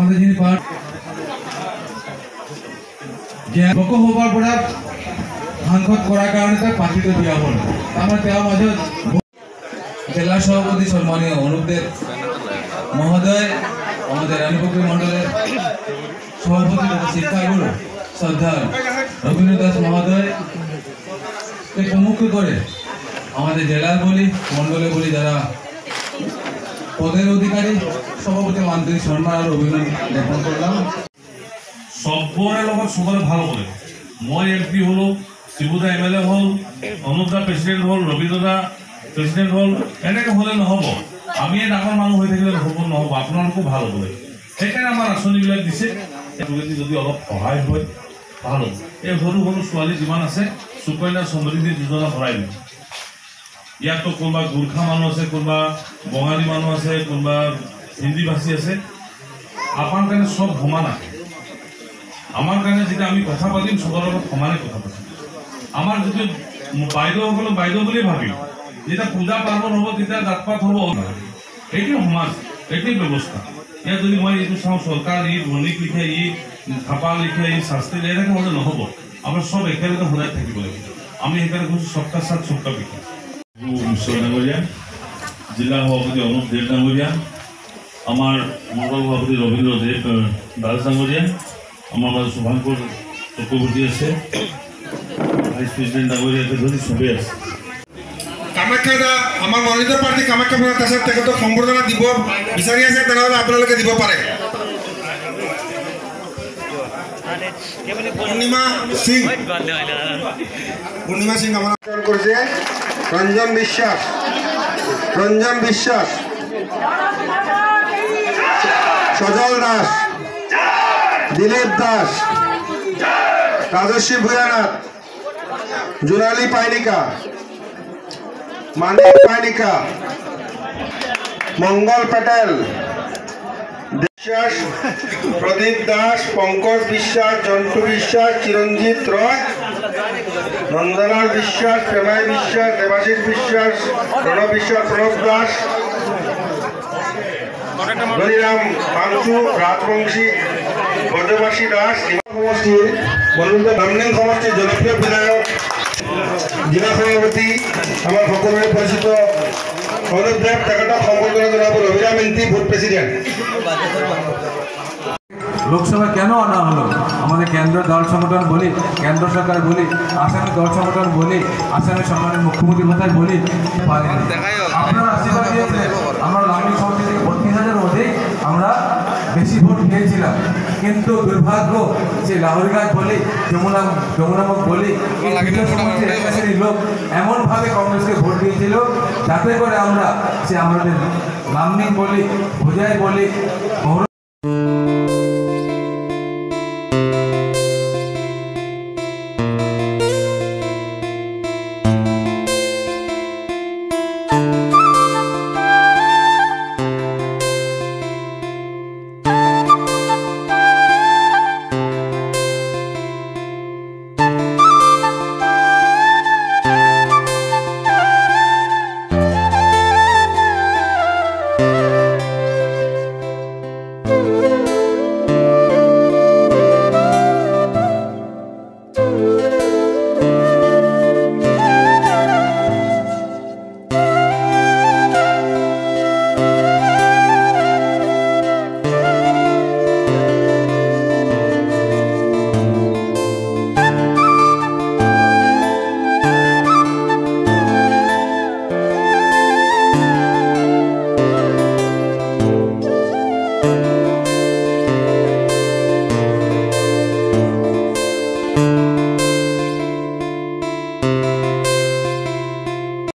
আমাদের যিনি যে লোক হবার পর সাংসদ করার কারণে তার পাঠিত দিয়া হল আমার তার মাঝে জেলা সভাপতি সম্মানীয় অনুপদেব মহোদয় আমাদের রানীপুকুর মন্ডলের সভাপতি শিক্ষাগুরু শ্রদ্ধা রবীন্দ্র দাস মহোদয় প্রমুখ করে আমাদের জেলার বলি মন্ডলে বলি যারা পদের অধিকারী সভাপতি আন্তরিক সম্মান আর অভিনন্দন জ্ঞাপন করলাম। সবরে লগত সবরে ভালো করে মই এমপি হলো শিবুদা এমএলএ হল অনুপদা প্রেসিডেন্ট হল রবীন্দ্রদা প্রেসিডেন্ট হল এনেকে হলে নহব আমি ডাঙৰ মানুহ হৈ থাকিলে হ'ব নহব আপোনালোকো ভাল কৰে সেইকাৰণে আমাৰ আঁচনিবিলাক দিছে যদি অলপ সহায় হয় ভাল হ'ব। এই সৰু সৰু ছোৱালী যিমান আছে সুকন্যা সমৃদ্ধি যোজনা ভৰাই দিম। ইয়াতো কোনোবা গোৰ্খা মানুহ আছে কোনোবা বঙালী মানুহ আছে কোনোবা হিন্দী ভাষী আছে আপোনাৰ কাৰণে সব সমান আছে। আমার কারণে যেটা আমি কথা পাতিম সবার লগত সমানে কথা পাতিম। আমার যদি বাইদেউসকলক বাইদেউ বুলি ভাবিম যেটা পূজা পার্বণ হব তেতিয়া জাতপাত হব এইটো সমাজ এইটোৱে ব্যৱস্থা। ইয়াত যদি মই এইটো চাওঁ চৰকাৰ ই ধনিক লিখে ই থাপা লিখে ই শাস্তি এনেকৈ হ'লে নহ'ব। আমাৰ সব একেলগে সদায় থাকিব লাগিব। আমি সেইকাৰণে কৈছোঁ সবকা সাথ সবকা বিকাশ। ঈশ্বৰ ডাঙৰীয়া জিলা সভাপতি অনুপ দেৱ ডাঙৰীয়া আমাৰ মণ্ডল সভাপতি ৰবীন্দ্ৰ দেৱ দাস ডাঙৰীয়া আমাৰ মাঝে শুভাঙ্কৰ চক্ৰবৰ্তী আছে ভাইস প্ৰেসিডেন্ট ডাঙৰীয়া ধৰি সবেই আছে। কামাখ্যা আমাৰ মনোনীত প্ৰাৰ্থী কামাখ্যা প্ৰসাদ দাসে তেখেতক সম্বৰ্ধনা দিব বিচাৰি আছে তেনেহলে আপোনালোকে দিব পাৰে। পূৰ্ণিমা সিং আমাৰ কৰিছে ৰঞ্জন বিশ্বাস সজল দাস দিলীপ দাস রাজস্বী ভূয়ানাথ জুনালী পাইনিকা মানিক পাইনিকা মঙ্গল প্যাটেল বিশ্বাস প্রদীপ দাস পঙ্কজ বিশ্বাস জন্টু বিশ্বাস চিরঞ্জিত রয় নন্দলাল বিশ্বাস প্রেমাই বিশ্বাস দেবাশিস বিশ্বাস প্রণব বিশ্বাস প্রণব দাস হরিরাম পাঞ্চু রাজবংশী ব্রজবাসী দাস সমষ্টির বামলিং সমষ্টির জনপ্রিয় বিধায়ক জিলা সভাপতি আমার সকলের পরিচিত অনুপ দেব তেখেতক সম্বর্ধনা জানাবো। Robiram N T booth president. লোকসভা কেন আনা হলো আমাদের কেন্দ্র দল সংগঠন বলি কেন্দ্র সরকার বলি আসামের দল সংগঠন বলি আসামের সম্মানের মুখ্যমন্ত্রী কোথায় বলি আপনারা আশীর্বাদ দিয়েছে আমরা লামডিং সমষ্টি থেকে 32,000 অধিক আমরা বেশি ভোট পেয়েছিলাম। কিন্তু দুর্ভাগ্য যে লাহরিঘাট বলি যমুনামুখ বলি লোক এমনভাবে কংগ্রেসকে ভোট দিয়েছিল যাতে করে আমরা সে আমাদের লামডিং বলি ভোজাই বলি